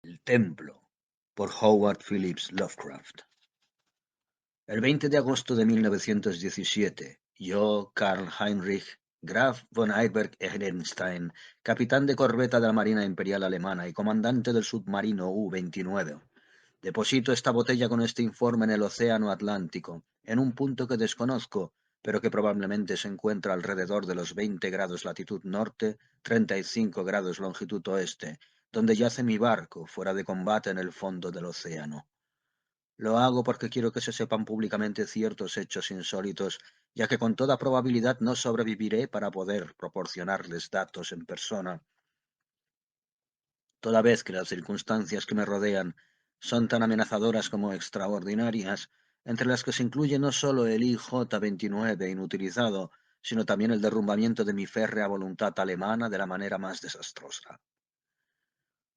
El templo, por Howard Phillips Lovecraft. El 20 de agosto de 1917, yo, Karl Heinrich Graf von Eyberg-Ehrenstein, capitán de corbeta de la Marina Imperial Alemana y comandante del submarino U-29, deposito esta botella con este informe en el Océano Atlántico, en un punto que desconozco, pero que probablemente se encuentra alrededor de los 20 grados latitud norte, 35 grados longitud oeste, donde yace mi barco, fuera de combate en el fondo del océano. Lo hago porque quiero que se sepan públicamente ciertos hechos insólitos, ya que con toda probabilidad no sobreviviré para poder proporcionarles datos en persona, toda vez que las circunstancias que me rodean son tan amenazadoras como extraordinarias, entre las que se incluye no solo el IJ-29 inutilizado, sino también el derrumbamiento de mi férrea voluntad alemana de la manera más desastrosa.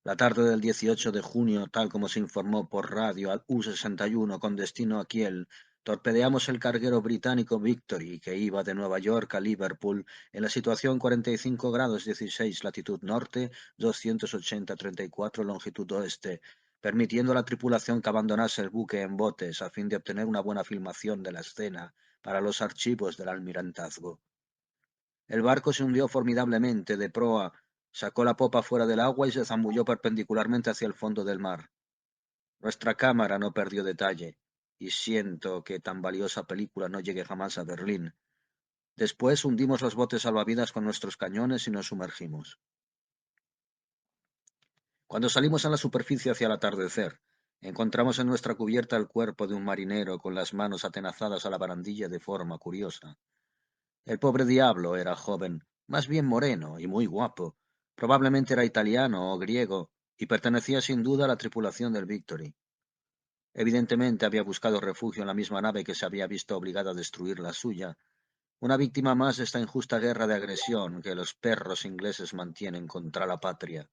La tarde del 18 de junio, tal como se informó por radio al U-61 con destino a Kiel, torpedeamos el carguero británico Victory, que iba de Nueva York a Liverpool en la situación 45 grados 16 latitud norte, 280-34 longitud oeste, permitiendo a la tripulación que abandonase el buque en botes a fin de obtener una buena filmación de la escena para los archivos del almirantazgo. El barco se hundió formidablemente de proa, sacó la popa fuera del agua y se zambulló perpendicularmente hacia el fondo del mar. Nuestra cámara no perdió detalle, y siento que tan valiosa película no llegue jamás a Berlín. Después hundimos los botes salvavidas con nuestros cañones y nos sumergimos. Cuando salimos a la superficie hacia el atardecer, encontramos en nuestra cubierta el cuerpo de un marinero con las manos atenazadas a la barandilla de forma curiosa. El pobre diablo era joven, más bien moreno y muy guapo. Probablemente era italiano o griego, y pertenecía sin duda a la tripulación del Victory. Evidentemente había buscado refugio en la misma nave que se había visto obligada a destruir la suya, una víctima más de esta injusta guerra de agresión que los perros ingleses mantienen contra la patria.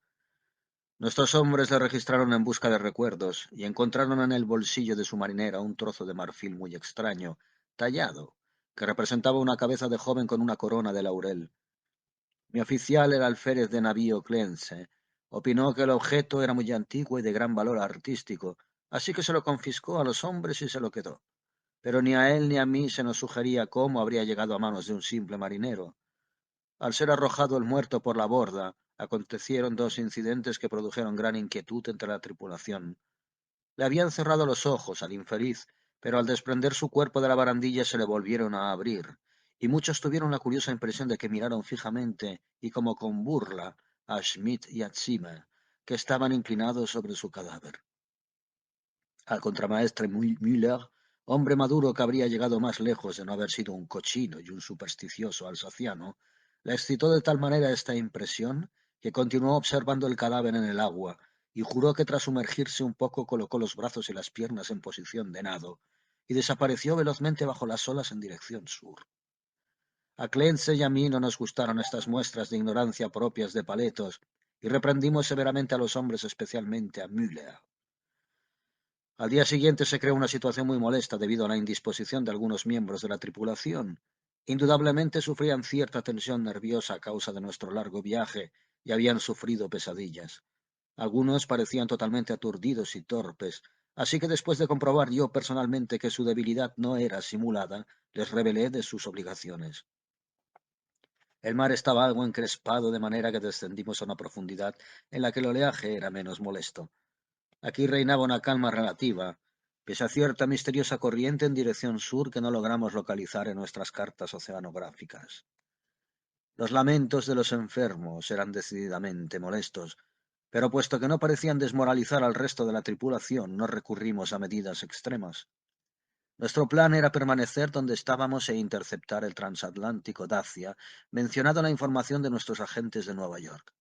Nuestros hombres le registraron en busca de recuerdos y encontraron en el bolsillo de su marinera un trozo de marfil muy extraño, tallado, que representaba una cabeza de joven con una corona de laurel. Mi oficial, el alférez de navío Clence, opinó que el objeto era muy antiguo y de gran valor artístico, así que se lo confiscó a los hombres y se lo quedó. Pero ni a él ni a mí se nos sugería cómo habría llegado a manos de un simple marinero. Al ser arrojado el muerto por la borda, acontecieron dos incidentes que produjeron gran inquietud entre la tripulación. Le habían cerrado los ojos al infeliz, pero al desprender su cuerpo de la barandilla se le volvieron a abrir, y muchos tuvieron la curiosa impresión de que miraron fijamente y como con burla a Schmidt y a Zimmer, que estaban inclinados sobre su cadáver. Al contramaestre Müller, hombre maduro que habría llegado más lejos de no haber sido un cochino y un supersticioso alsaciano, le excitó de tal manera esta impresión que continuó observando el cadáver en el agua y juró que tras sumergirse un poco colocó los brazos y las piernas en posición de nado y desapareció velozmente bajo las olas en dirección sur. A Clence y a mí no nos gustaron estas muestras de ignorancia propias de paletos y reprendimos severamente a los hombres, especialmente a Müller. Al día siguiente se creó una situación muy molesta debido a la indisposición de algunos miembros de la tripulación. Indudablemente sufrían cierta tensión nerviosa a causa de nuestro largo viaje y habían sufrido pesadillas. Algunos parecían totalmente aturdidos y torpes, así que después de comprobar yo personalmente que su debilidad no era simulada, les rebelé de sus obligaciones. El mar estaba algo encrespado, de manera que descendimos a una profundidad en la que el oleaje era menos molesto. Aquí reinaba una calma relativa, pese a cierta misteriosa corriente en dirección sur que no logramos localizar en nuestras cartas oceanográficas. Los lamentos de los enfermos eran decididamente molestos, pero puesto que no parecían desmoralizar al resto de la tripulación, no recurrimos a medidas extremas. Nuestro plan era permanecer donde estábamos e interceptar el transatlántico Dacia, mencionado en la información de nuestros agentes de Nueva York.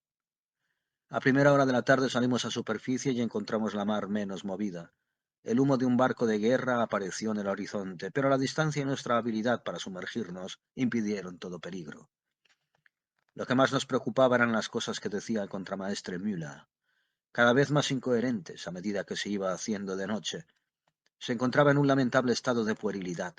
A primera hora de la tarde salimos a superficie y encontramos la mar menos movida. El humo de un barco de guerra apareció en el horizonte, pero la distancia y nuestra habilidad para sumergirnos impidieron todo peligro. Lo que más nos preocupaba eran las cosas que decía el contramaestre Müller, cada vez más incoherentes a medida que se iba haciendo de noche. Se encontraba en un lamentable estado de puerilidad.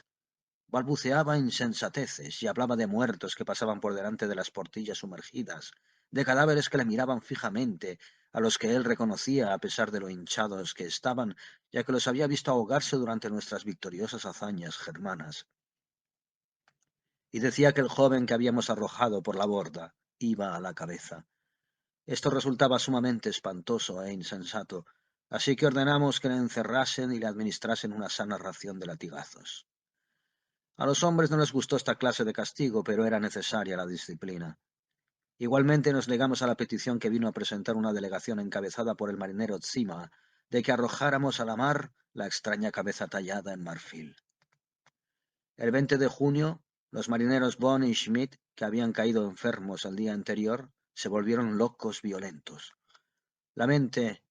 Balbuceaba insensateces y hablaba de muertos que pasaban por delante de las portillas sumergidas, de cadáveres que le miraban fijamente, a los que él reconocía a pesar de lo hinchados que estaban, ya que los había visto ahogarse durante nuestras victoriosas hazañas germanas. Y decía que el joven que habíamos arrojado por la borda iba a la cabeza. Esto resultaba sumamente espantoso e insensato, así que ordenamos que le encerrasen y le administrasen una sana ración de latigazos. A los hombres no les gustó esta clase de castigo, pero era necesaria la disciplina. Igualmente nos negamos a la petición que vino a presentar una delegación encabezada por el marinero Tzima, de que arrojáramos a la mar la extraña cabeza tallada en marfil. El 20 de junio, los marineros Bond y Schmidt, que habían caído enfermos el día anterior, se volvieron locos violentos. Lamenté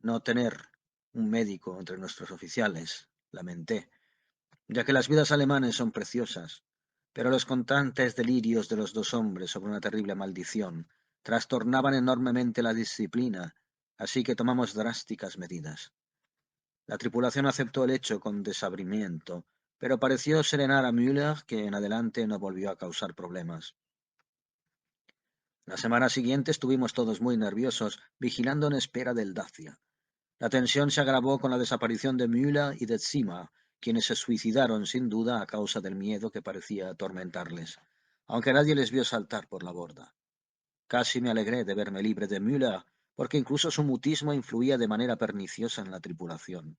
no tener un médico entre nuestros oficiales, lamenté, ya que las vidas alemanes son preciosas, pero los constantes delirios de los dos hombres sobre una terrible maldición trastornaban enormemente la disciplina, así que tomamos drásticas medidas. La tripulación aceptó el hecho con desabrimiento, pero pareció serenar a Müller, que en adelante no volvió a causar problemas. La semana siguiente estuvimos todos muy nerviosos, vigilando en espera del Dacia. La tensión se agravó con la desaparición de Müller y de Zimmer, quienes se suicidaron sin duda a causa del miedo que parecía atormentarles, aunque nadie les vio saltar por la borda. Casi me alegré de verme libre de Müller, porque incluso su mutismo influía de manera perniciosa en la tripulación.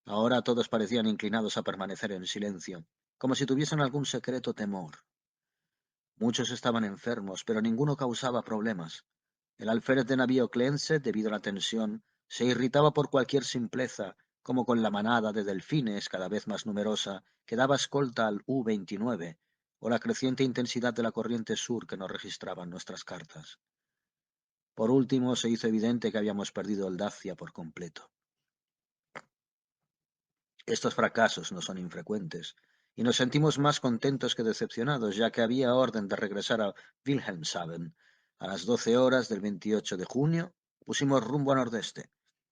Ahora todos parecían inclinados a permanecer en silencio, como si tuviesen algún secreto temor. Muchos estaban enfermos, pero ninguno causaba problemas. El alférez de navío Clense, debido a la tensión, se irritaba por cualquier simpleza, como con la manada de delfines cada vez más numerosa que daba escolta al U-29, o la creciente intensidad de la corriente sur que nos registraban nuestras cartas. Por último, se hizo evidente que habíamos perdido el Dacia por completo. Estos fracasos no son infrecuentes, y nos sentimos más contentos que decepcionados, ya que había orden de regresar a Wilhelmshaven. A las 12 horas del 28 de junio pusimos rumbo a nordeste,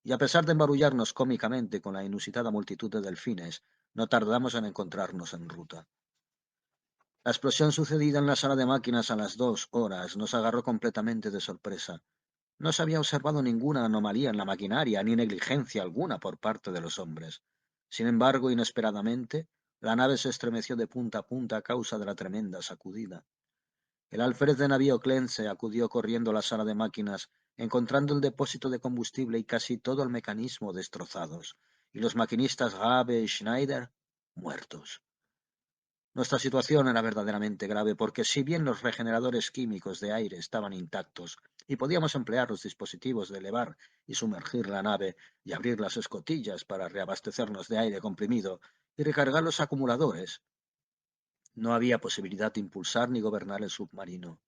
y a pesar de embarullarnos cómicamente con la inusitada multitud de delfines, no tardamos en encontrarnos en ruta. La explosión sucedida en la sala de máquinas a las 2 horas nos agarró completamente de sorpresa. No se había observado ninguna anomalía en la maquinaria ni negligencia alguna por parte de los hombres. Sin embargo, inesperadamente, la nave se estremeció de punta a punta a causa de la tremenda sacudida. El alférez de navío Clense acudió corriendo a la sala de máquinas, encontrando el depósito de combustible y casi todo el mecanismo destrozados, y los maquinistas Rabe y Schneider muertos. Nuestra situación era verdaderamente grave porque si bien los regeneradores químicos de aire estaban intactos y podíamos emplear los dispositivos de elevar y sumergir la nave y abrir las escotillas para reabastecernos de aire comprimido y recargar los acumuladores, no había posibilidad de impulsar ni gobernar el submarino.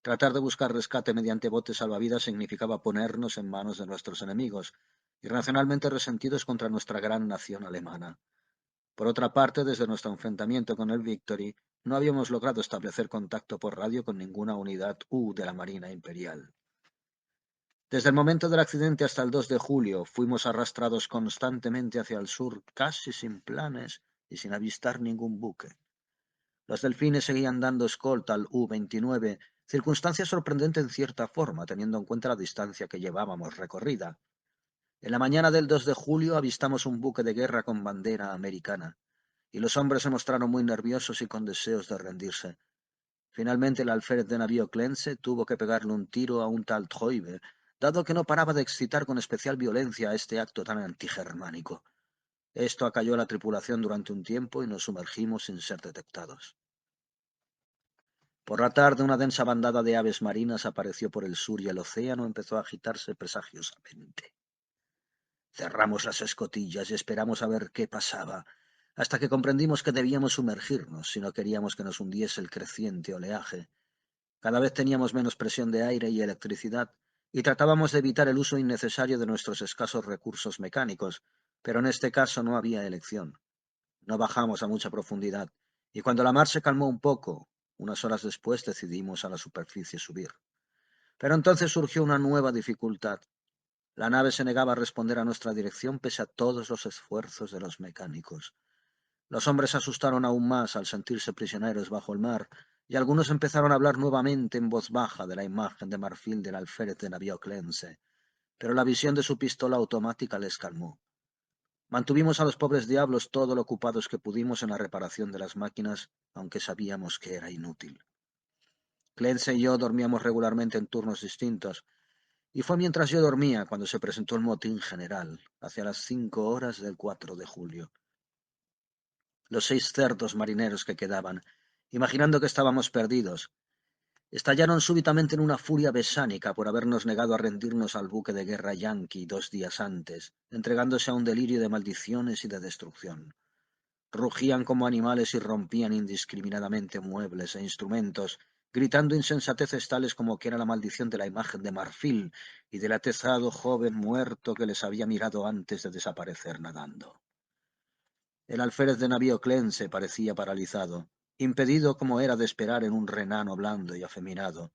Tratar de buscar rescate mediante botes salvavidas significaba ponernos en manos de nuestros enemigos, irracionalmente resentidos contra nuestra gran nación alemana. Por otra parte, desde nuestro enfrentamiento con el Victory, no habíamos logrado establecer contacto por radio con ninguna unidad U de la Marina Imperial. Desde el momento del accidente hasta el 2 de julio, fuimos arrastrados constantemente hacia el sur, casi sin planes y sin avistar ningún buque. Los delfines seguían dando escolta al U-29, circunstancia sorprendente en cierta forma, teniendo en cuenta la distancia que llevábamos recorrida. En la mañana del 2 de julio avistamos un buque de guerra con bandera americana, y los hombres se mostraron muy nerviosos y con deseos de rendirse. Finalmente el alférez de navío Clense tuvo que pegarle un tiro a un tal Troibe, dado que no paraba de excitar con especial violencia a este acto tan antigermánico. Esto acalló a la tripulación durante un tiempo y nos sumergimos sin ser detectados. Por la tarde una densa bandada de aves marinas apareció por el sur y el océano empezó a agitarse presagiosamente. Cerramos las escotillas y esperamos a ver qué pasaba, hasta que comprendimos que debíamos sumergirnos si no queríamos que nos hundiese el creciente oleaje. Cada vez teníamos menos presión de aire y electricidad, y tratábamos de evitar el uso innecesario de nuestros escasos recursos mecánicos, pero en este caso no había elección. No bajamos a mucha profundidad, y cuando la mar se calmó un poco, unas horas después decidimos a la superficie subir. Pero entonces surgió una nueva dificultad. La nave se negaba a responder a nuestra dirección pese a todos los esfuerzos de los mecánicos. Los hombres se asustaron aún más al sentirse prisioneros bajo el mar y algunos empezaron a hablar nuevamente en voz baja de la imagen de marfil del alférez de navío Clense, pero la visión de su pistola automática les calmó. Mantuvimos a los pobres diablos todo lo ocupados que pudimos en la reparación de las máquinas, aunque sabíamos que era inútil. Clense y yo dormíamos regularmente en turnos distintos, y fue mientras yo dormía cuando se presentó el motín general, hacia las 5 horas del 4 de julio. Los 6 cerdos marineros que quedaban, imaginando que estábamos perdidos, estallaron súbitamente en una furia besánica por habernos negado a rendirnos al buque de guerra yanqui 2 días antes, entregándose a un delirio de maldiciones y de destrucción. Rugían como animales y rompían indiscriminadamente muebles e instrumentos, gritando insensateces tales como que era la maldición de la imagen de marfil y del atezado joven muerto que les había mirado antes de desaparecer nadando. El alférez de navío Clense parecía paralizado, impedido como era de esperar en un renano blando y afeminado.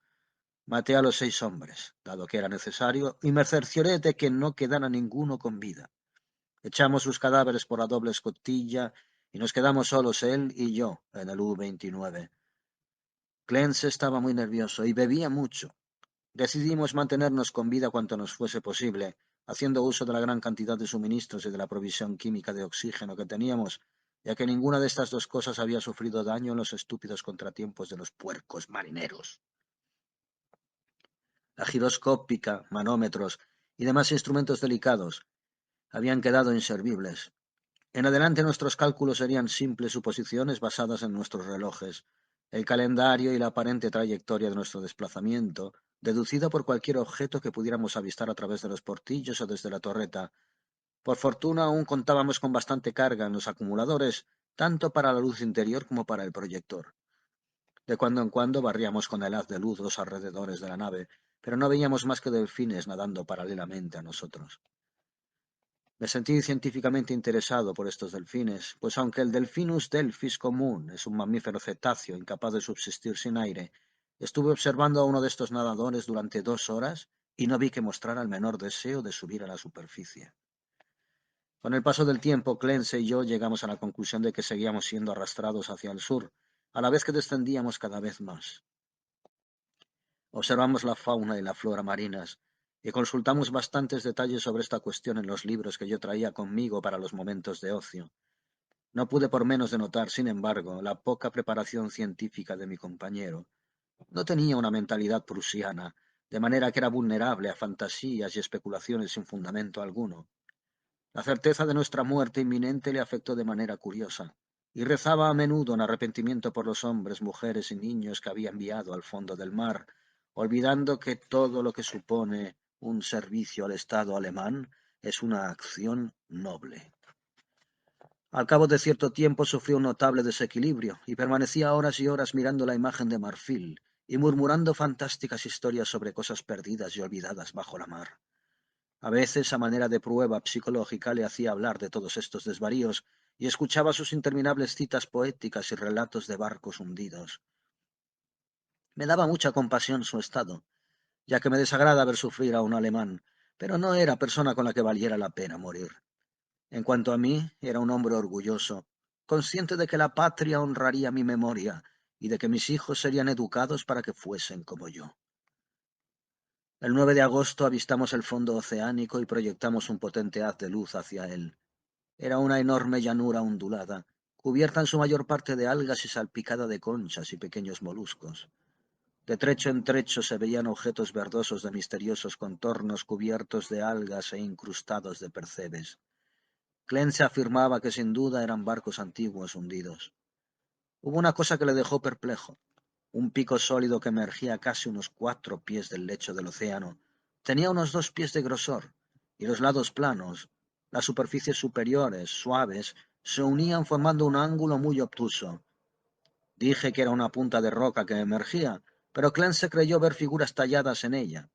Maté a los 6 hombres, dado que era necesario, y me cercioré de que no quedara ninguno con vida. Echamos sus cadáveres por la doble escotilla y nos quedamos solos él y yo en el U-29. Clance estaba muy nervioso y bebía mucho. Decidimos mantenernos con vida cuanto nos fuese posible, haciendo uso de la gran cantidad de suministros y de la provisión química de oxígeno que teníamos, ya que ninguna de estas dos cosas había sufrido daño en los estúpidos contratiempos de los puercos marineros. La giroscópica, manómetros y demás instrumentos delicados habían quedado inservibles. En adelante nuestros cálculos serían simples suposiciones basadas en nuestros relojes, el calendario y la aparente trayectoria de nuestro desplazamiento, deducida por cualquier objeto que pudiéramos avistar a través de los portillos o desde la torreta. Por fortuna aún contábamos con bastante carga en los acumuladores, tanto para la luz interior como para el proyector. De cuando en cuando barríamos con el haz de luz los alrededores de la nave, pero no veíamos más que delfines nadando paralelamente a nosotros. Me sentí científicamente interesado por estos delfines, pues aunque el Delfinus delphis común es un mamífero cetáceo incapaz de subsistir sin aire, estuve observando a uno de estos nadadores durante 2 horas y no vi que mostrara el menor deseo de subir a la superficie. Con el paso del tiempo, Clance y yo llegamos a la conclusión de que seguíamos siendo arrastrados hacia el sur, a la vez que descendíamos cada vez más. Observamos la fauna y la flora marinas, y consultamos bastantes detalles sobre esta cuestión en los libros que yo traía conmigo para los momentos de ocio. No pude por menos de notar, sin embargo, la poca preparación científica de mi compañero. No tenía una mentalidad prusiana, de manera que era vulnerable a fantasías y especulaciones sin fundamento alguno. La certeza de nuestra muerte inminente le afectó de manera curiosa, y rezaba a menudo en arrepentimiento por los hombres, mujeres y niños que había enviado al fondo del mar, olvidando que todo lo que supone un servicio al Estado alemán es una acción noble. Al cabo de cierto tiempo sufrió un notable desequilibrio y permanecía horas y horas mirando la imagen de marfil y murmurando fantásticas historias sobre cosas perdidas y olvidadas bajo la mar. A veces, a manera de prueba psicológica, le hacía hablar de todos estos desvaríos y escuchaba sus interminables citas poéticas y relatos de barcos hundidos. Me daba mucha compasión su estado, ya que me desagrada ver sufrir a un alemán, pero no era persona con la que valiera la pena morir. En cuanto a mí, era un hombre orgulloso, consciente de que la patria honraría mi memoria y de que mis hijos serían educados para que fuesen como yo. El 9 de agosto avistamos el fondo oceánico y proyectamos un potente haz de luz hacia él. Era una enorme llanura ondulada, cubierta en su mayor parte de algas y salpicada de conchas y pequeños moluscos. De trecho en trecho se veían objetos verdosos de misteriosos contornos cubiertos de algas e incrustados de percebes. Clance afirmaba que sin duda eran barcos antiguos hundidos. Hubo una cosa que le dejó perplejo. Un pico sólido que emergía a casi unos 4 pies del lecho del océano. Tenía unos 2 pies de grosor, y los lados planos, las superficies superiores, suaves, se unían formando un ángulo muy obtuso. Dije que era una punta de roca que emergía, pero Clance creyó ver figuras talladas en ella.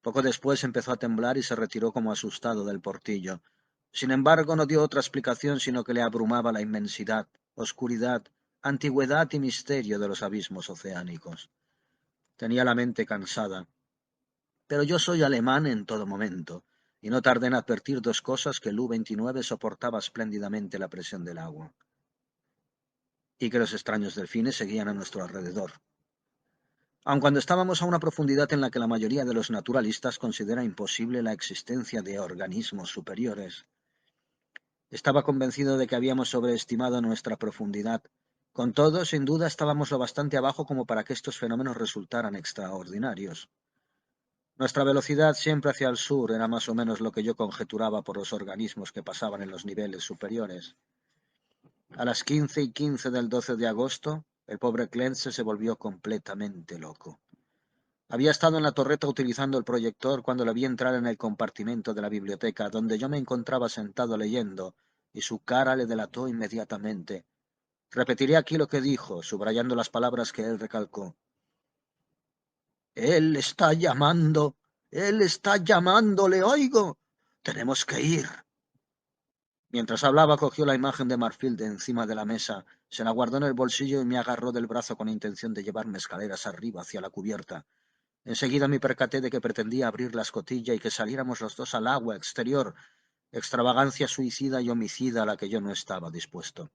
Poco después empezó a temblar y se retiró como asustado del portillo. Sin embargo, no dio otra explicación sino que le abrumaba la inmensidad, oscuridad, antigüedad y misterio de los abismos oceánicos. Tenía la mente cansada, pero yo soy alemán en todo momento, y no tardé en advertir 2 cosas: que el U-29 soportaba espléndidamente la presión del agua. y que los extraños delfines seguían a nuestro alrededor. Aun cuando estábamos a una profundidad en la que la mayoría de los naturalistas considera imposible la existencia de organismos superiores, estaba convencido de que habíamos sobreestimado nuestra profundidad. Con todo, sin duda, estábamos lo bastante abajo como para que estos fenómenos resultaran extraordinarios. Nuestra velocidad siempre hacia el sur era más o menos lo que yo conjeturaba por los organismos que pasaban en los niveles superiores. A las 15:15 del 12 de agosto, el pobre Clance se volvió completamente loco. Había estado en la torreta utilizando el proyector cuando le vi entrar en el compartimento de la biblioteca, donde yo me encontraba sentado leyendo, y su cara le delató inmediatamente. Repetiré aquí lo que dijo, subrayando las palabras que él recalcó. Él está llamando, le oigo. Tenemos que ir. Mientras hablaba, cogió la imagen de marfil de encima de la mesa, se la guardó en el bolsillo y me agarró del brazo con intención de llevarme escaleras arriba hacia la cubierta. Enseguida me percaté de que pretendía abrir la escotilla y que saliéramos los dos al agua exterior, extravagancia suicida y homicida a la que yo no estaba dispuesto.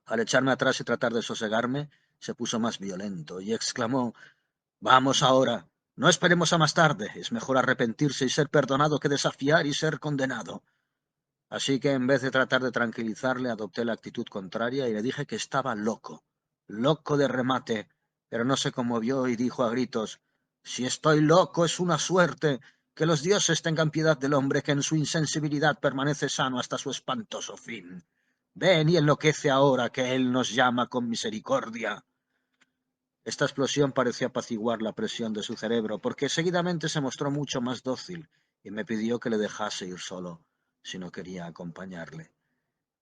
Al echarme atrás y tratar de sosegarme, se puso más violento y exclamó: «Vamos ahora, no esperemos a más tarde, es mejor arrepentirse y ser perdonado que desafiar y ser condenado». Así que en vez de tratar de tranquilizarle, adopté la actitud contraria y le dije que estaba loco, loco de remate, pero no se conmovió y dijo a gritos: «Si estoy loco es una suerte, que los dioses tengan piedad del hombre que en su insensibilidad permanece sano hasta su espantoso fin. Ven y enloquece ahora que él nos llama con misericordia». Esta explosión pareció apaciguar la presión de su cerebro, porque seguidamente se mostró mucho más dócil y me pidió que le dejase ir solo, si no quería acompañarle.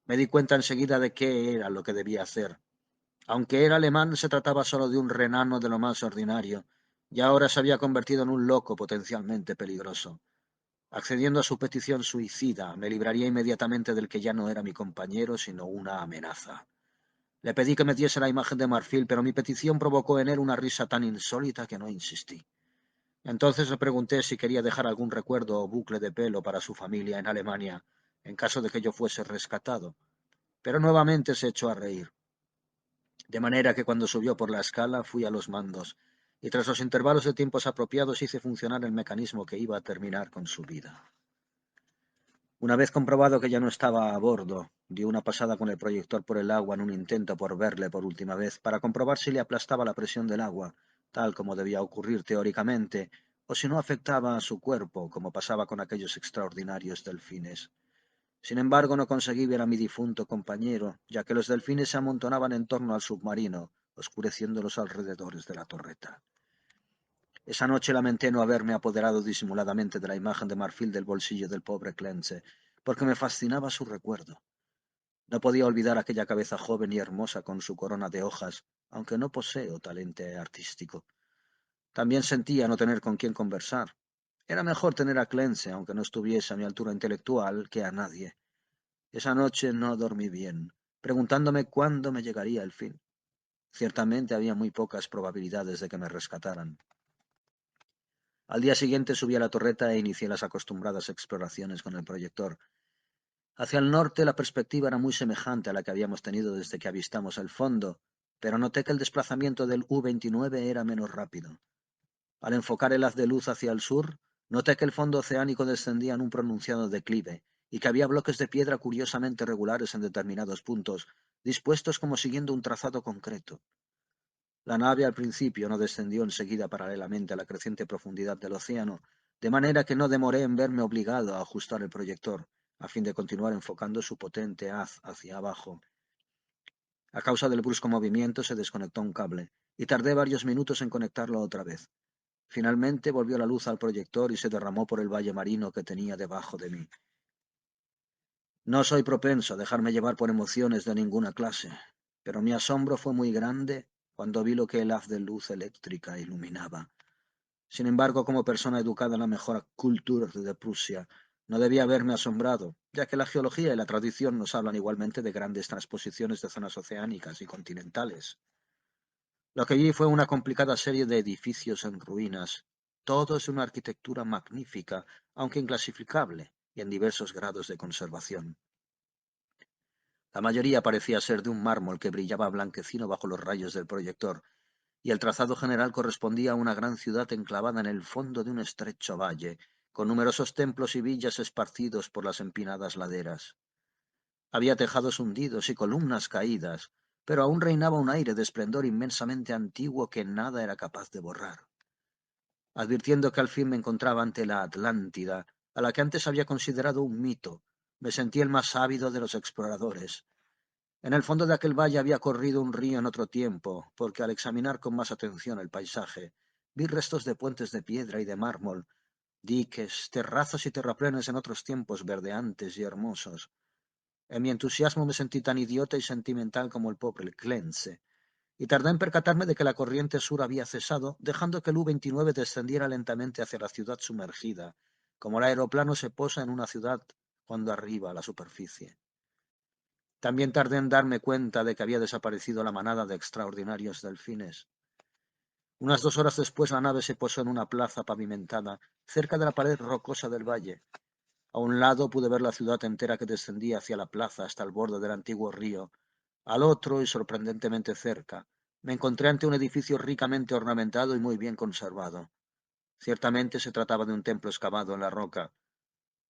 Me di cuenta enseguida de qué era lo que debía hacer. Aunque era alemán, se trataba solo de un renano de lo más ordinario, y ahora se había convertido en un loco potencialmente peligroso. Accediendo a su petición suicida, me libraría inmediatamente del que ya no era mi compañero, sino una amenaza. Le pedí que me diese la imagen de marfil, pero mi petición provocó en él una risa tan insólita que no insistí. Entonces le pregunté si quería dejar algún recuerdo o bucle de pelo para su familia en Alemania, en caso de que yo fuese rescatado, pero nuevamente se echó a reír. De manera que cuando subió por la escala fui a los mandos, y tras los intervalos de tiempos apropiados hice funcionar el mecanismo que iba a terminar con su vida. Una vez comprobado que ya no estaba a bordo, di una pasada con el proyector por el agua en un intento por verle por última vez, para comprobar si le aplastaba la presión del agua, tal como debía ocurrir teóricamente, o si no afectaba a su cuerpo, como pasaba con aquellos extraordinarios delfines. Sin embargo, no conseguí ver a mi difunto compañero, ya que los delfines se amontonaban en torno al submarino, oscureciendo los alrededores de la torreta. Esa noche lamenté no haberme apoderado disimuladamente de la imagen de marfil del bolsillo del pobre Clance, porque me fascinaba su recuerdo. No podía olvidar aquella cabeza joven y hermosa con su corona de hojas, aunque no poseo talento artístico. También sentía no tener con quién conversar. Era mejor tener a Clance, aunque no estuviese a mi altura intelectual, que a nadie. Esa noche no dormí bien, preguntándome cuándo me llegaría el fin. Ciertamente había muy pocas probabilidades de que me rescataran. Al día siguiente subí a la torreta e inicié las acostumbradas exploraciones con el proyector. Hacia el norte la perspectiva era muy semejante a la que habíamos tenido desde que avistamos el fondo, pero noté que el desplazamiento del U-29 era menos rápido. Al enfocar el haz de luz hacia el sur, noté que el fondo oceánico descendía en un pronunciado declive y que había bloques de piedra curiosamente regulares en determinados puntos, dispuestos como siguiendo un trazado concreto. La nave al principio no descendió enseguida paralelamente a la creciente profundidad del océano, de manera que no demoré en verme obligado a ajustar el proyector, a fin de continuar enfocando su potente haz hacia abajo. A causa del brusco movimiento se desconectó un cable, y tardé varios minutos en conectarlo otra vez. Finalmente volvió la luz al proyector y se derramó por el valle marino que tenía debajo de mí. No soy propenso a dejarme llevar por emociones de ninguna clase, pero mi asombro fue muy grande cuando vi lo que el haz de luz eléctrica iluminaba. Sin embargo, como persona educada en la mejor cultura de Prusia, no debía haberme asombrado, ya que la geología y la tradición nos hablan igualmente de grandes transposiciones de zonas oceánicas y continentales. Lo que vi fue una complicada serie de edificios en ruinas, todos de una arquitectura La mayoría parecía ser de un mármol que brillaba blanquecino bajo los rayos del proyector, y el trazado general correspondía a una gran ciudad enclavada en el fondo de un estrecho valle, con numerosos templos y villas esparcidos por las empinadas laderas. Había tejados hundidos y columnas caídas, pero aún reinaba un aire de esplendor inmensamente antiguo que nada era capaz de borrar. Advirtiendo que al fin me encontraba ante la Atlántida, a la que antes había considerado un mito, me sentí el más ávido de los exploradores. En el fondo de aquel valle había corrido un río en otro tiempo, porque al examinar con más atención el paisaje, vi restos de puentes de piedra y de mármol, diques, terrazas y terraplenes en otros tiempos verdeantes y hermosos. En mi entusiasmo me sentí tan idiota y sentimental como el pobre Clense, y tardé en percatarme de que la corriente sur había cesado, dejando que el U-29 descendiera lentamente hacia la ciudad sumergida, como el aeroplano se posa en una ciudad cuando arriba a la superficie. También tardé en darme cuenta de que había desaparecido la manada de extraordinarios delfines. Unas 2 horas después la nave se posó en una plaza pavimentada, cerca de la pared rocosa del valle. A un lado pude ver la ciudad entera que descendía hacia la plaza hasta el borde del antiguo río. Al otro, y sorprendentemente cerca, me encontré ante un edificio ricamente ornamentado y muy bien conservado. Ciertamente se trataba de un templo excavado en la roca.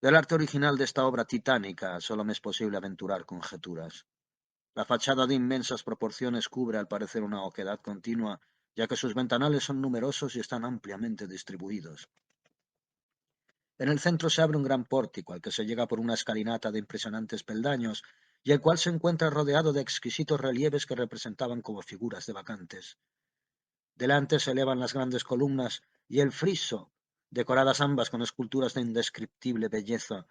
Del arte original de esta obra titánica solo me es posible aventurar conjeturas. La fachada de inmensas proporciones cubre al parecer una oquedad continua, ya que sus ventanales son numerosos y están ampliamente distribuidos. En el centro se abre un gran pórtico al que se llega por una escalinata de impresionantes peldaños y el cual se encuentra rodeado de exquisitos relieves que representaban como figuras de bacantes. Delante se elevan las grandes columnas y el friso, decoradas ambas con esculturas de indescriptible belleza,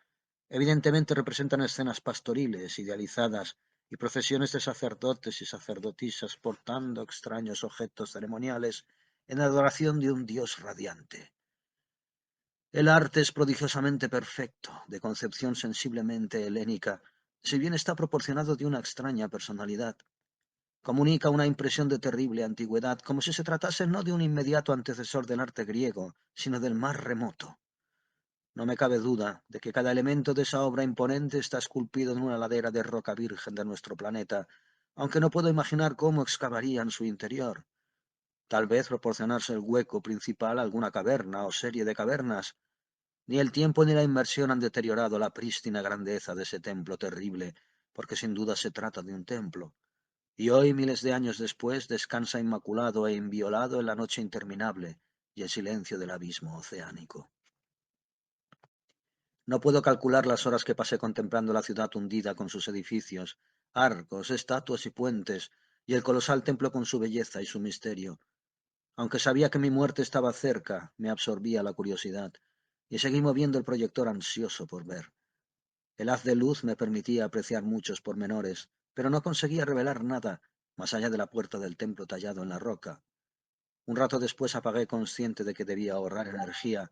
evidentemente representan escenas pastoriles, idealizadas, y procesiones de sacerdotes y sacerdotisas portando extraños objetos ceremoniales en adoración de un dios radiante. El arte es prodigiosamente perfecto, de concepción sensiblemente helénica, si bien está proporcionado de una extraña personalidad. Comunica una impresión de terrible antigüedad, como si se tratase no de un inmediato antecesor del arte griego, sino del más remoto. No me cabe duda de que cada elemento de esa obra imponente está esculpido en una ladera de roca virgen de nuestro planeta, aunque no puedo imaginar cómo excavarían su interior. Tal vez proporcionarse el hueco principal a alguna caverna o serie de cavernas. Ni el tiempo ni la inmersión han deteriorado la prístina grandeza de ese templo terrible, porque sin duda se trata de un templo. Y hoy, miles de años después, descansa inmaculado e inviolado en la noche interminable y el silencio del abismo oceánico. No puedo calcular las horas que pasé contemplando la ciudad hundida con sus edificios, arcos, estatuas y puentes, y el colosal templo con su belleza y su misterio. Aunque sabía que mi muerte estaba cerca, me absorbía la curiosidad, y seguí moviendo el proyector ansioso por ver. El haz de luz me permitía apreciar muchos pormenores, pero no conseguía revelar nada más allá de la puerta del templo tallado en la roca. Un rato después apagué consciente de que debía ahorrar energía.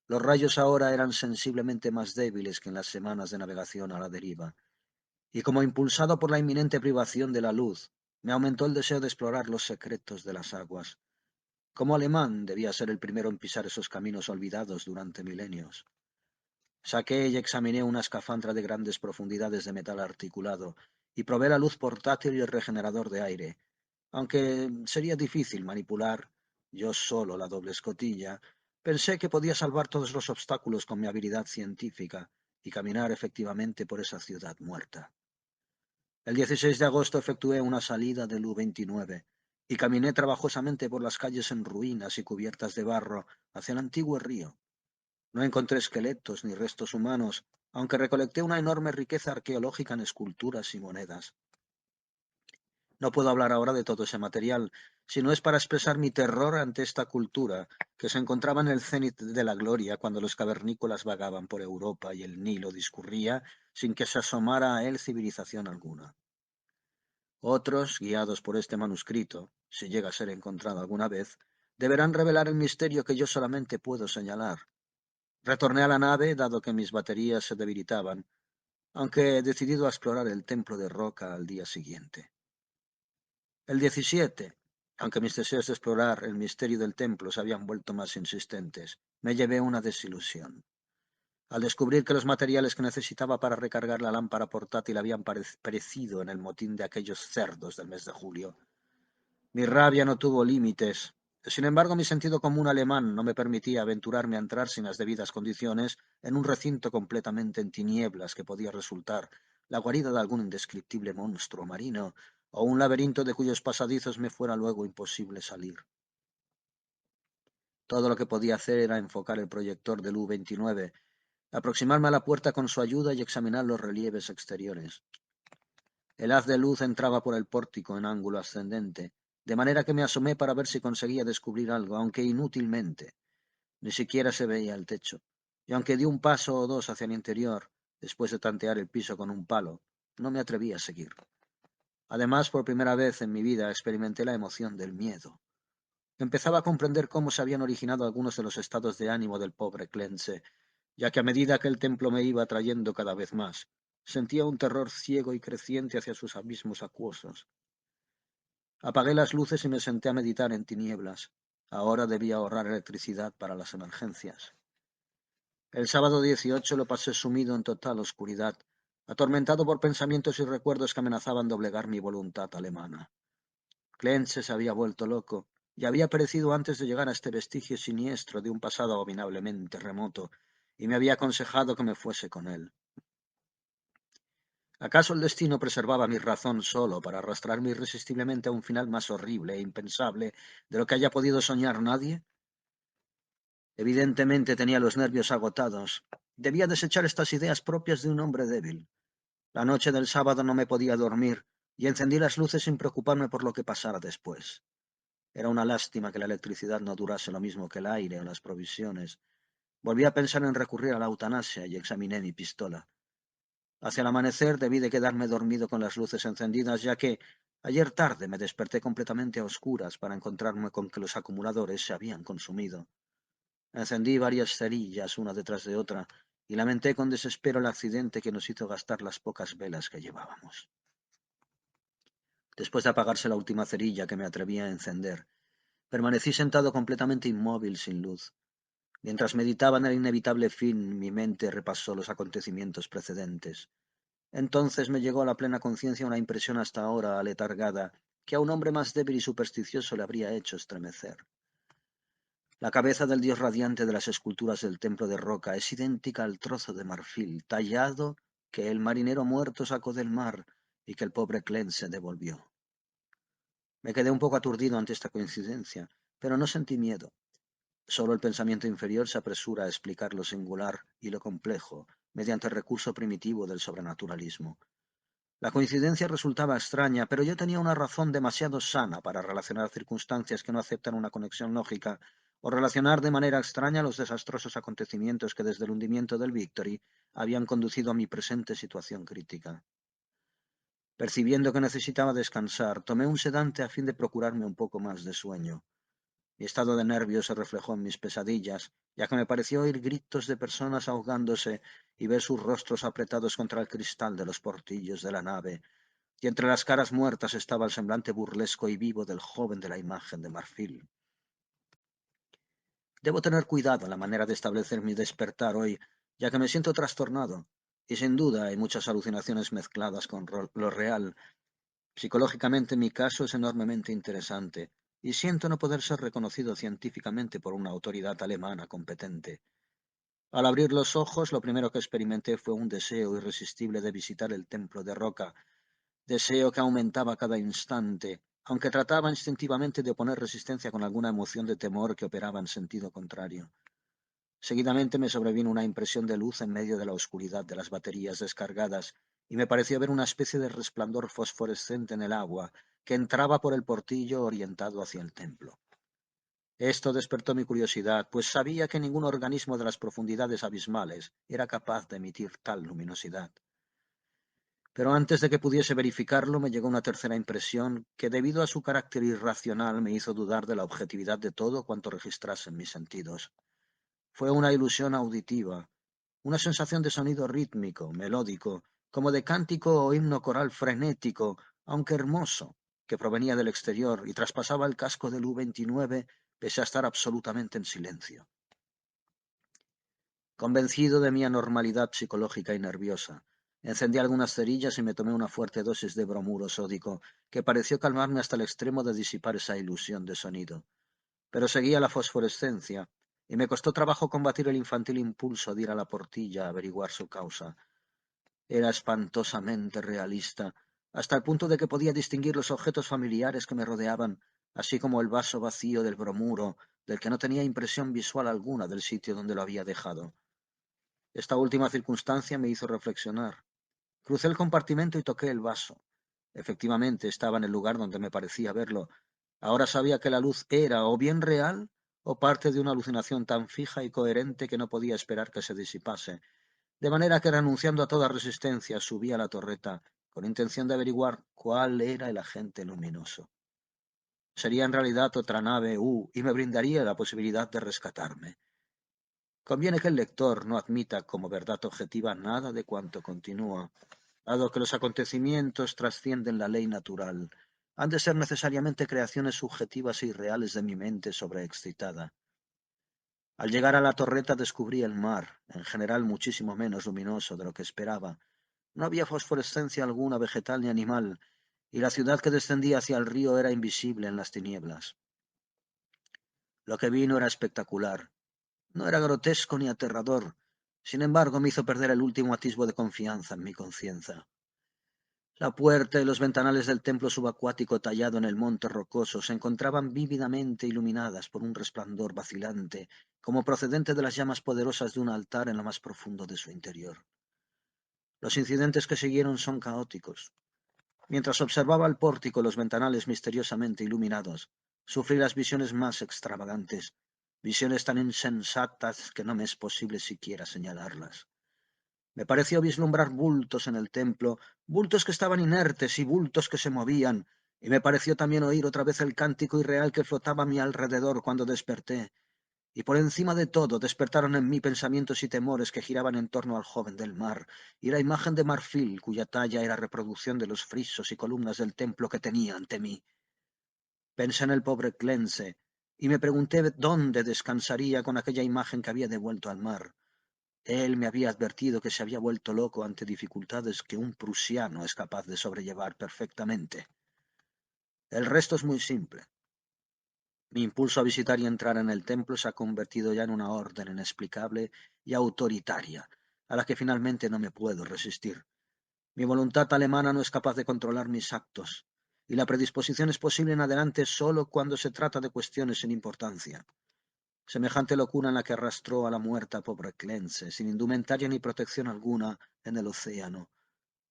Los rayos ahora eran sensiblemente más débiles que en las semanas de navegación a la deriva, y como impulsado por la inminente privación de la luz, me aumentó el deseo de explorar los secretos de las aguas. Como alemán debía ser el primero en pisar esos caminos olvidados durante milenios. Saqué y examiné una escafandra de grandes profundidades de metal articulado, y probé la luz portátil y el regenerador de aire. Aunque sería difícil manipular yo solo la doble escotilla, pensé que podía salvar todos los obstáculos con mi habilidad científica y caminar efectivamente por esa ciudad muerta. El 16 de agosto efectué una salida del U-29 y caminé trabajosamente por las calles en ruinas y cubiertas de barro hacia el antiguo río. No encontré esqueletos ni restos humanos, aunque recolecté una enorme riqueza arqueológica en esculturas y monedas. No puedo hablar ahora de todo ese material, si no es para expresar mi terror ante esta cultura que se encontraba en el cenit de la gloria cuando los cavernícolas vagaban por Europa y el Nilo discurría sin que se asomara a él civilización alguna. Otros, guiados por este manuscrito, si llega a ser encontrado alguna vez, deberán revelar el misterio que yo solamente puedo señalar. Retorné a la nave, dado que mis baterías se debilitaban, aunque he decidido a explorar el templo de roca al día siguiente. El 17, aunque mis deseos de explorar el misterio del templo se habían vuelto más insistentes, me llevé una desilusión. al descubrir que los materiales que necesitaba para recargar la lámpara portátil habían perecido en el motín de aquellos cerdos del mes de julio. Mi rabia no tuvo límites. Sin embargo, mi sentido común alemán no me permitía aventurarme a entrar sin las debidas condiciones en un recinto completamente en tinieblas que podía resultar la guarida de algún indescriptible monstruo marino o un laberinto de cuyos pasadizos me fuera luego imposible salir. Todo lo que podía hacer era enfocar el proyector del U-29, aproximarme a la puerta con su ayuda y examinar los relieves exteriores. El haz de luz entraba por el pórtico en ángulo ascendente, de manera que me asomé para ver si conseguía descubrir algo, aunque inútilmente. Ni siquiera se veía el techo, y aunque di un paso o dos hacia el interior, después de tantear el piso con un palo, no me atreví a seguir. Además, por primera vez en mi vida experimenté la emoción del miedo. Empezaba a comprender cómo se habían originado algunos de los estados de ánimo del pobre Clense, ya que a medida que el templo me iba atrayendo cada vez más, sentía un terror ciego y creciente hacia sus abismos acuosos. Apagué las luces y me senté a meditar en tinieblas. Ahora debía ahorrar electricidad para las emergencias. El sábado 18 lo pasé sumido en total oscuridad, atormentado por pensamientos y recuerdos que amenazaban doblegar mi voluntad alemana. Clense se había vuelto loco y había perecido antes de llegar a este vestigio siniestro de un pasado abominablemente remoto, y me había aconsejado que me fuese con él. ¿Acaso el destino preservaba mi razón solo para arrastrarme irresistiblemente a un final más horrible e impensable de lo que haya podido soñar nadie? Evidentemente tenía los nervios agotados. Debía desechar estas ideas propias de un hombre débil. La noche del sábado no me podía dormir y encendí las luces sin preocuparme por lo que pasara después. Era una lástima que la electricidad no durase lo mismo que el aire o las provisiones. Volví a pensar en recurrir a la eutanasia y examiné mi pistola. Hacia el amanecer debí de quedarme dormido con las luces encendidas, ya que ayer tarde me desperté completamente a oscuras para encontrarme con que los acumuladores se habían consumido. Encendí varias cerillas una detrás de otra y lamenté con desespero el accidente que nos hizo gastar las pocas velas que llevábamos. Después de apagarse la última cerilla que me atreví a encender, permanecí sentado completamente inmóvil sin luz. Mientras meditaba en el inevitable fin, mi mente repasó los acontecimientos precedentes. Entonces me llegó a la plena conciencia una impresión hasta ahora aletargada que a un hombre más débil y supersticioso le habría hecho estremecer. La cabeza del dios radiante de las esculturas del templo de roca es idéntica al trozo de marfil tallado que el marinero muerto sacó del mar y que el pobre Clent devolvió. Me quedé un poco aturdido ante esta coincidencia, pero no sentí miedo. Solo el pensamiento inferior se apresura a explicar lo singular y lo complejo mediante el recurso primitivo del sobrenaturalismo. La coincidencia resultaba extraña, pero yo tenía una razón demasiado sana para relacionar circunstancias que no aceptan una conexión lógica o relacionar de manera extraña los desastrosos acontecimientos que desde el hundimiento del Victory habían conducido a mi presente situación crítica. Percibiendo que necesitaba descansar, tomé un sedante a fin de procurarme un poco más de sueño. Mi estado de nervios se reflejó en mis pesadillas, ya que me pareció oír gritos de personas ahogándose y ver sus rostros apretados contra el cristal de los portillos de la nave, y entre las caras muertas estaba el semblante burlesco y vivo del joven de la imagen de marfil. Debo tener cuidado en la manera de establecer mi despertar hoy, ya que me siento trastornado, y sin duda hay muchas alucinaciones mezcladas con lo real. Psicológicamente mi caso es enormemente interesante, y siento no poder ser reconocido científicamente por una autoridad alemana competente. Al abrir los ojos, lo primero que experimenté fue un deseo irresistible de visitar el templo de roca, deseo que aumentaba cada instante, aunque trataba instintivamente de oponer resistencia con alguna emoción de temor que operaba en sentido contrario. Seguidamente me sobrevino una impresión de luz en medio de la oscuridad de las baterías descargadas, y me pareció ver una especie de resplandor fosforescente en el agua que entraba por el portillo orientado hacia el templo. Esto despertó mi curiosidad, pues sabía que ningún organismo de las profundidades abismales era capaz de emitir tal luminosidad. Pero antes de que pudiese verificarlo, me llegó una tercera impresión que, debido a su carácter irracional, me hizo dudar de la objetividad de todo cuanto registrasen mis sentidos. Fue una ilusión auditiva, una sensación de sonido rítmico, melódico, como de cántico o himno coral frenético, aunque hermoso, que provenía del exterior y traspasaba el casco del U-29 pese a estar absolutamente en silencio. Convencido de mi anormalidad psicológica y nerviosa, encendí algunas cerillas y me tomé una fuerte dosis de bromuro sódico, que pareció calmarme hasta el extremo de disipar esa ilusión de sonido. Pero seguía la fosforescencia, y me costó trabajo combatir el infantil impulso de ir a la portilla a averiguar su causa. Era espantosamente realista, hasta el punto de que podía distinguir los objetos familiares que me rodeaban, así como el vaso vacío del bromuro, del que no tenía impresión visual alguna del sitio donde lo había dejado. Esta última circunstancia me hizo reflexionar. Crucé el compartimento y toqué el vaso. Efectivamente, estaba en el lugar donde me parecía verlo. Ahora sabía que la luz era o bien real o parte de una alucinación tan fija y coherente que no podía esperar que se disipase. De manera que, renunciando a toda resistencia, subí a la torreta con intención de averiguar cuál era el agente luminoso. Sería en realidad otra nave y me brindaría la posibilidad de rescatarme. Conviene que el lector no admita como verdad objetiva nada de cuanto continúa, dado que los acontecimientos trascienden la ley natural. Han de ser necesariamente creaciones subjetivas e irreales de mi mente sobreexcitada. Al llegar a la torreta descubrí el mar, en general muchísimo menos luminoso de lo que esperaba. No había fosforescencia alguna vegetal ni animal, y la ciudad que descendía hacia el río era invisible en las tinieblas. Lo que vi no era espectacular, no era grotesco ni aterrador. Sin embargo, me hizo perder el último atisbo de confianza en mi conciencia. La puerta y los ventanales del templo subacuático tallado en el monte rocoso se encontraban vívidamente iluminadas por un resplandor vacilante, como procedente de las llamas poderosas de un altar en lo más profundo de su interior. Los incidentes que siguieron son caóticos. Mientras observaba el pórtico y los ventanales misteriosamente iluminados, sufrí las visiones más extravagantes, visiones tan insensatas que no me es posible siquiera señalarlas. Me pareció vislumbrar bultos en el templo, bultos que estaban inertes y bultos que se movían, y me pareció también oír otra vez el cántico irreal que flotaba a mi alrededor cuando desperté. Y por encima de todo despertaron en mí pensamientos y temores que giraban en torno al joven del mar, y la imagen de marfil cuya talla era reproducción de los frisos y columnas del templo que tenía ante mí. Pensé en el pobre Clence, y me pregunté dónde descansaría con aquella imagen que había devuelto al mar. Él me había advertido que se había vuelto loco ante dificultades que un prusiano es capaz de sobrellevar perfectamente. El resto es muy simple. Mi impulso a visitar y entrar en el templo se ha convertido ya en una orden inexplicable y autoritaria, a la que finalmente no me puedo resistir. Mi voluntad alemana no es capaz de controlar mis actos, y la predisposición es posible en adelante solo cuando se trata de cuestiones sin importancia. Semejante locura en la que arrastró a la muerta pobre Clence, sin indumentaria ni protección alguna, en el océano.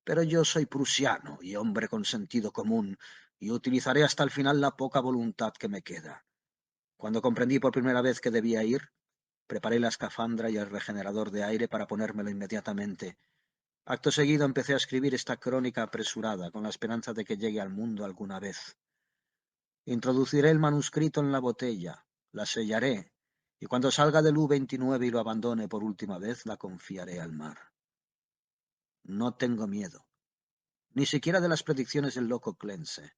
Pero yo soy prusiano y hombre con sentido común, y utilizaré hasta el final la poca voluntad que me queda. Cuando comprendí por primera vez que debía ir, preparé la escafandra y el regenerador de aire para ponérmelo inmediatamente. Acto seguido empecé a escribir esta crónica apresurada, con la esperanza de que llegue al mundo alguna vez. Introduciré el manuscrito en la botella, la sellaré, y cuando salga del U-29 y lo abandone por última vez, la confiaré al mar. No tengo miedo, ni siquiera de las predicciones del loco Clence.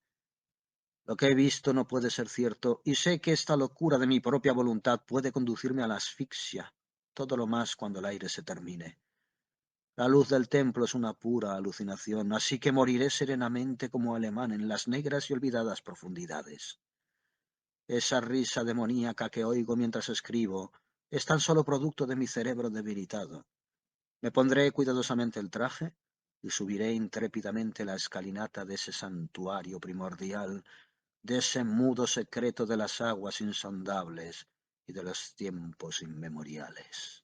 Lo que he visto no puede ser cierto, y sé que esta locura de mi propia voluntad puede conducirme a la asfixia, todo lo más cuando el aire se termine. La luz del templo es una pura alucinación, así que moriré serenamente como alemán en las negras y olvidadas profundidades. Esa risa demoníaca que oigo mientras escribo es tan solo producto de mi cerebro debilitado. Me pondré cuidadosamente el traje y subiré intrépidamente la escalinata de ese santuario primordial, de ese mudo secreto de las aguas insondables y de los tiempos inmemoriales.